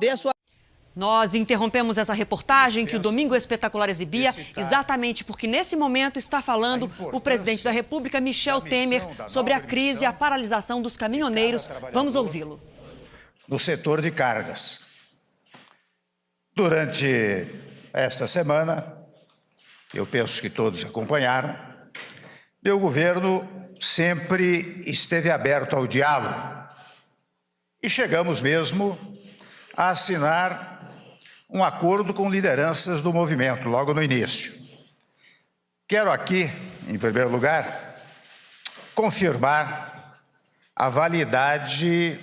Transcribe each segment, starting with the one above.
dê a sua... Nós interrompemos essa reportagem que o Domingo Espetacular exibia exatamente porque nesse momento está falando o presidente da República, Michel Temer, sobre a crise e a paralisação dos caminhoneiros. Vamos ouvi-lo. No setor de cargas. Durante esta semana, eu penso que todos acompanharam, meu governo sempre esteve aberto ao diálogo e chegamos mesmo a assinar um acordo com lideranças do movimento, logo no início. Quero aqui, em primeiro lugar, confirmar a validade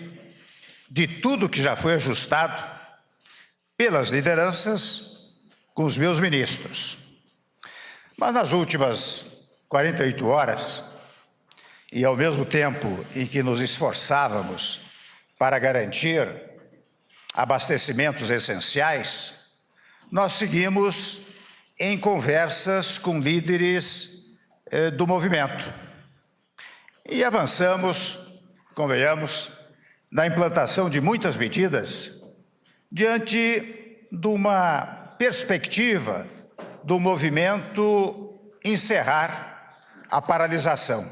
de tudo que já foi ajustado pelas lideranças com os meus ministros. Mas nas últimas 48 horas, e ao mesmo tempo em que nos esforçávamos para garantir abastecimentos essenciais, nós seguimos em conversas com líderes do movimento. E avançamos, convenhamos, na implantação de muitas medidas diante de uma perspectiva do movimento encerrar a paralisação.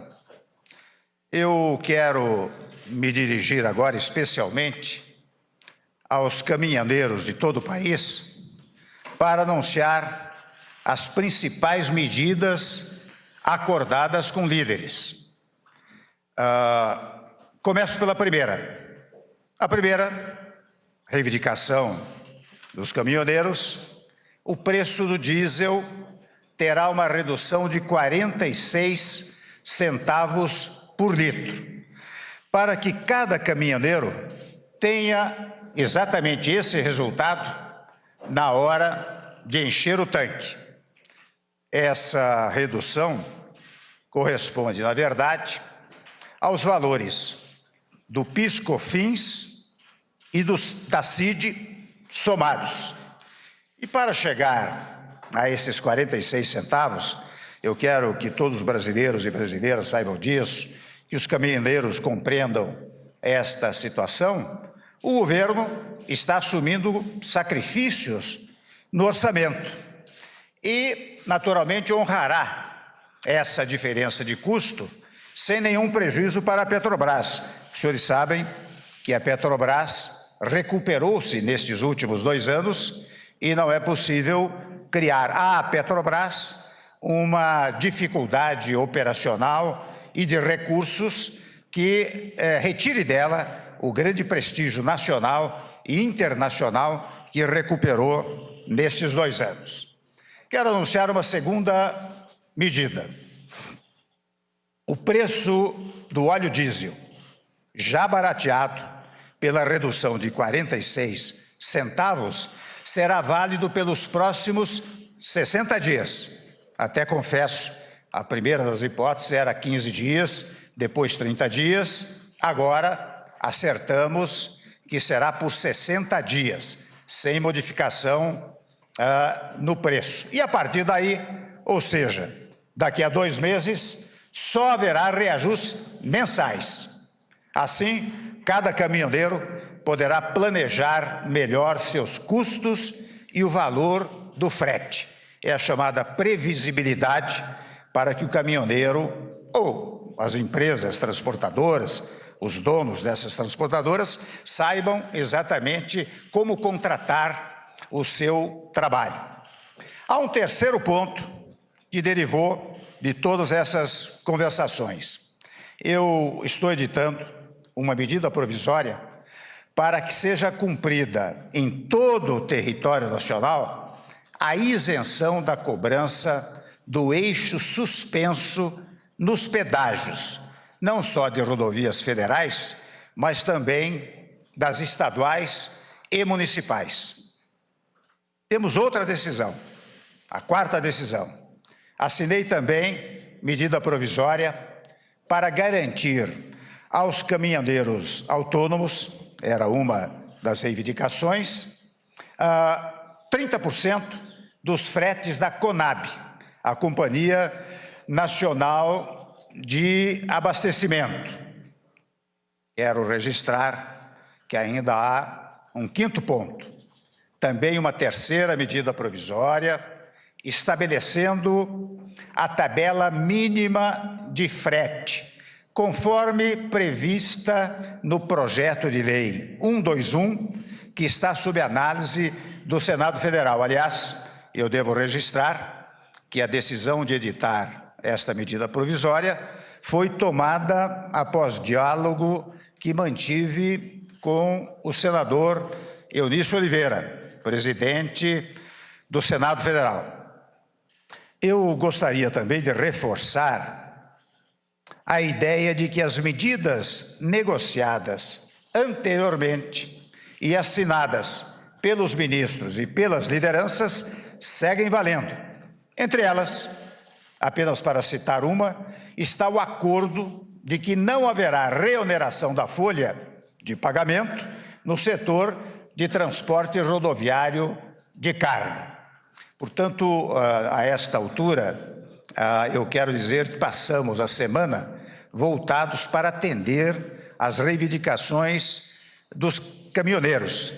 Eu quero me dirigir agora especialmente aos caminhoneiros de todo o país para anunciar as principais medidas acordadas com líderes. Começo pela primeira. A primeira reivindicação dos caminhoneiros: o preço do diesel terá uma redução de 46 centavos por litro, para que cada caminhoneiro tenha exatamente esse resultado na hora de encher o tanque. Essa redução corresponde, na verdade, aos valores do PIS/COFINS e da CID somados. E para chegar a esses 46 centavos, eu quero que todos os brasileiros e brasileiras saibam disso, que os caminhoneiros compreendam esta situação. O governo está assumindo sacrifícios no orçamento e, naturalmente, honrará essa diferença de custo sem nenhum prejuízo para a Petrobras. Os senhores sabem que a Petrobras recuperou-se nestes últimos 2 anos e não é possível criar à Petrobras uma dificuldade operacional e de recursos que retire dela o grande prestígio nacional e internacional que recuperou nestes 2 anos. Quero anunciar uma segunda medida. O preço do óleo diesel, já barateado pela redução de 46 centavos, será válido pelos próximos 60 dias. Até confesso, a primeira das hipóteses era 15 dias, depois 30 dias, agora acertamos que será por 60 dias, sem modificação no preço. E a partir daí, ou seja, daqui a 2 meses, só haverá reajustes mensais. Assim, cada caminhoneiro poderá planejar melhor seus custos e o valor do frete. É a chamada previsibilidade para que o caminhoneiro ou as empresas transportadoras, os donos dessas transportadoras, saibam exatamente como contratar o seu trabalho. Há um terceiro ponto que derivou de todas essas conversações. Eu estou editando uma medida provisória para que seja cumprida em todo o território nacional a isenção da cobrança do eixo suspenso nos pedágios, não só de rodovias federais, mas também das estaduais e municipais. Temos outra decisão, a quarta decisão. Assinei também medida provisória para garantir aos caminhoneiros autônomos, era uma das reivindicações, 30% dos fretes da CONAB, a Companhia Nacional de Abastecimento. Quero registrar que ainda há um quinto ponto, também uma terceira medida provisória, estabelecendo a tabela mínima de frete, conforme prevista no projeto de lei 121, que está sob análise do Senado Federal. Aliás, eu devo registrar que a decisão de editar esta medida provisória foi tomada após diálogo que mantive com o senador Eunício Oliveira, presidente do Senado Federal. Eu gostaria também de reforçar a ideia de que as medidas negociadas anteriormente e assinadas pelos ministros e pelas lideranças seguem valendo. Entre elas, apenas para citar uma, está o acordo de que não haverá reoneração da folha de pagamento no setor de transporte rodoviário de carga. Portanto, a esta altura, eu quero dizer que passamos a semana voltados para atender às reivindicações dos caminhoneiros,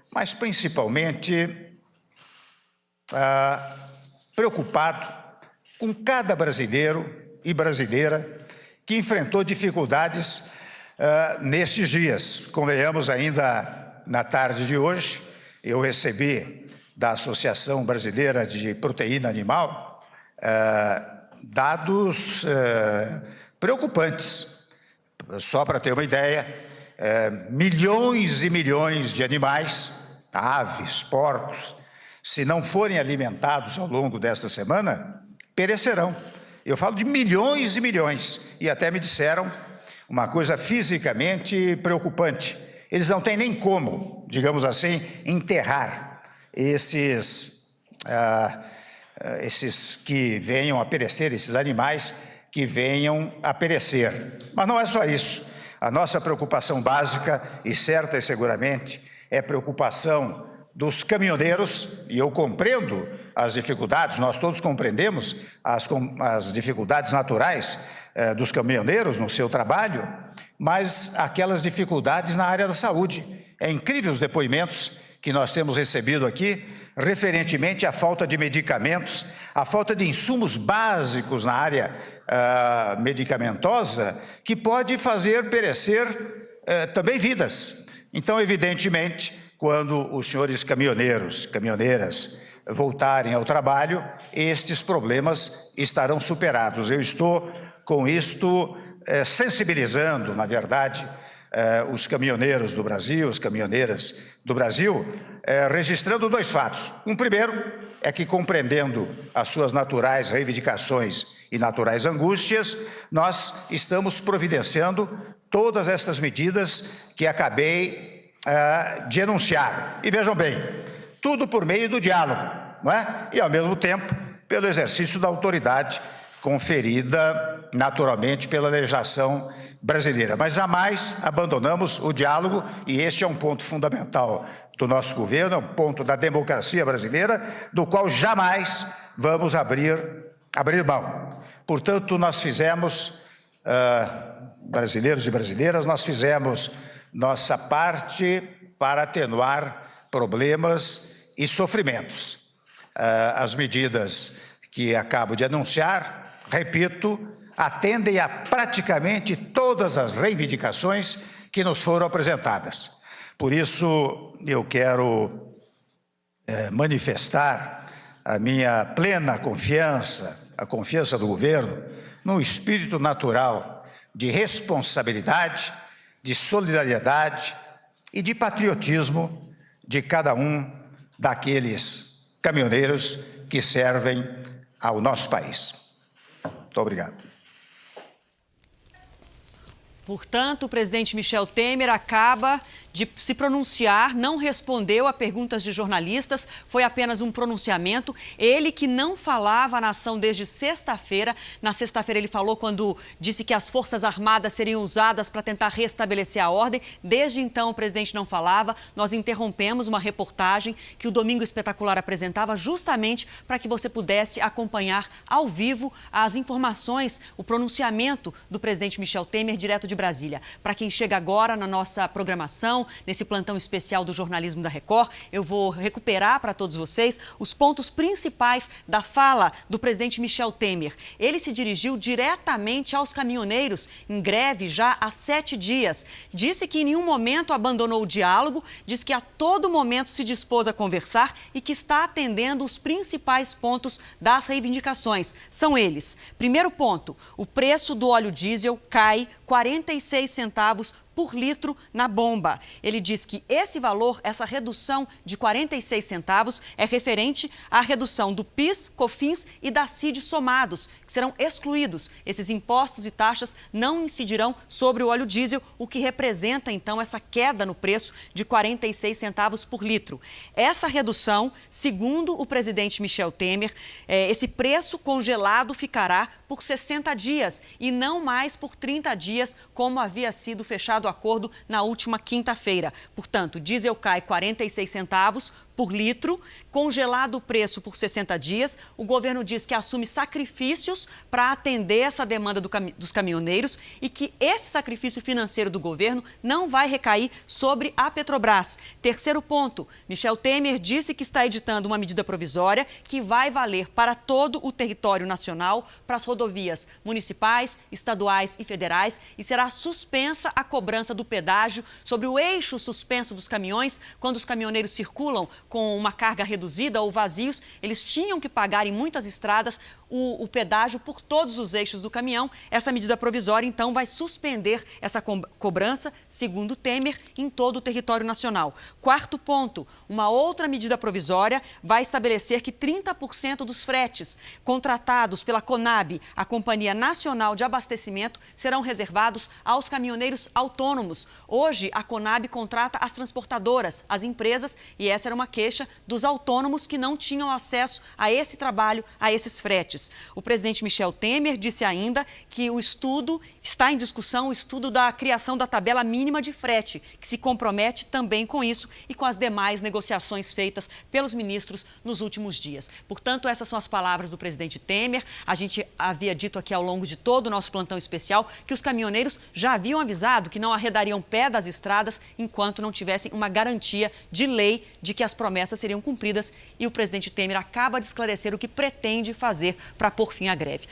mas principalmente preocupado com cada brasileiro e brasileira que enfrentou dificuldades nesses dias. Convenhamos, ainda na tarde de hoje, eu recebi da Associação Brasileira de Proteína Animal dados preocupantes. Só para ter uma ideia, milhões e milhões de animais, aves, porcos, se não forem alimentados ao longo desta semana, perecerão. Eu falo de milhões e milhões, e até me disseram uma coisa fisicamente preocupante. Eles não têm nem como, digamos assim, enterrar esses que venham a perecer, esses animais que venham a perecer. Mas não é só isso. A nossa preocupação básica, e certa e seguramente, é preocupação dos caminhoneiros, e eu compreendo as dificuldades, nós todos compreendemos as dificuldades naturais dos caminhoneiros no seu trabalho, mas aquelas dificuldades na área da saúde. É incrível os depoimentos que nós temos recebido aqui, referentemente à falta de medicamentos, à falta de insumos básicos na área medicamentosa, que pode fazer perecer também vidas. Então, evidentemente, quando os senhores caminhoneiros, caminhoneiras voltarem ao trabalho, estes problemas estarão superados. Eu estou, com isto, sensibilizando, na verdade, os caminhoneiros do Brasil, as caminhoneiras do Brasil, registrando dois fatos. Um primeiro é que, compreendendo as suas naturais reivindicações e naturais angústias, nós estamos providenciando todas estas medidas que acabei de enunciar. E vejam bem, tudo por meio do diálogo, não é? E, ao mesmo tempo, pelo exercício da autoridade conferida, naturalmente, pela legislação brasileira. Mas jamais abandonamos o diálogo, e este é um ponto fundamental do nosso governo, é um ponto da democracia brasileira, do qual jamais vamos abrir mão. Portanto, nós fizemos, brasileiros e brasileiras, nós fizemos nossa parte para atenuar problemas e sofrimentos. As medidas que acabo de anunciar, repito, atendem a praticamente todas as reivindicações que nos foram apresentadas. Por isso, eu quero manifestar a minha plena confiança, a confiança do governo, no espírito natural de responsabilidade, de solidariedade e de patriotismo de cada um daqueles caminhoneiros que servem ao nosso país. Muito obrigado. Portanto, o presidente Michel Temer acaba de se pronunciar, não respondeu a perguntas de jornalistas, foi apenas um pronunciamento. Ele que não falava à nação desde sexta-feira. Na sexta-feira ele falou quando disse que as Forças Armadas seriam usadas para tentar restabelecer a ordem. Desde então o presidente não falava. Nós interrompemos uma reportagem que o Domingo Espetacular apresentava justamente para que você pudesse acompanhar ao vivo as informações, o pronunciamento do presidente Michel Temer direto de Brasília. Para quem chega agora na nossa programação, nesse plantão especial do jornalismo da Record. Eu vou recuperar para todos vocês os pontos principais da fala do presidente Michel Temer. Ele se dirigiu diretamente aos caminhoneiros em greve já há 7 dias. Disse que em nenhum momento abandonou o diálogo, diz que a todo momento se dispôs a conversar e que está atendendo os principais pontos das reivindicações. São eles. Primeiro ponto, o preço do óleo diesel cai 46 centavos por litro na bomba. Ele diz que esse valor, essa redução de 46 centavos, é referente à redução do PIS, COFINS e da CID somados, que serão excluídos. Esses impostos e taxas não incidirão sobre o óleo diesel, o que representa, então, essa queda no preço de 46 centavos por litro. Essa redução, segundo o presidente Michel Temer, esse preço congelado ficará por 60 dias e não mais por 30 dias, como havia sido fechado o acordo na última quinta-feira. Portanto, diesel cai 46 centavos por litro, congelado o preço por 60 dias. O governo diz que assume sacrifícios para atender essa demanda dos caminhoneiros e que esse sacrifício financeiro do governo não vai recair sobre a Petrobras. Terceiro ponto, Michel Temer disse que está editando uma medida provisória que vai valer para todo o território nacional, para as rodovias municipais, estaduais e federais, e será suspensa a cobrança do pedágio sobre o eixo suspenso dos caminhões quando os caminhoneiros circulam com uma carga reduzida ou vazios. Eles tinham que pagar em muitas estradas o pedágio por todos os eixos do caminhão. Essa medida provisória, então, vai suspender essa cobrança, segundo Temer, em todo o território nacional. Quarto ponto, uma outra medida provisória vai estabelecer que 30% dos fretes contratados pela CONAB, a Companhia Nacional de Abastecimento, serão reservados aos caminhoneiros autônomos. Hoje, a CONAB contrata as transportadoras, as empresas, e essa era uma queixa dos autônomos que não tinham acesso a esse trabalho, a esses fretes. O presidente Michel Temer disse ainda que o estudo está em discussão, o estudo da criação da tabela mínima de frete, que se compromete também com isso e com as demais negociações feitas pelos ministros nos últimos dias. Portanto, essas são as palavras do presidente Temer. A gente havia dito aqui ao longo de todo o nosso plantão especial que os caminhoneiros já haviam avisado que não arredariam pé das estradas enquanto não tivessem uma garantia de lei de que as promessas seriam cumpridas, e o presidente Temer acaba de esclarecer o que pretende fazer para pôr fim à greve.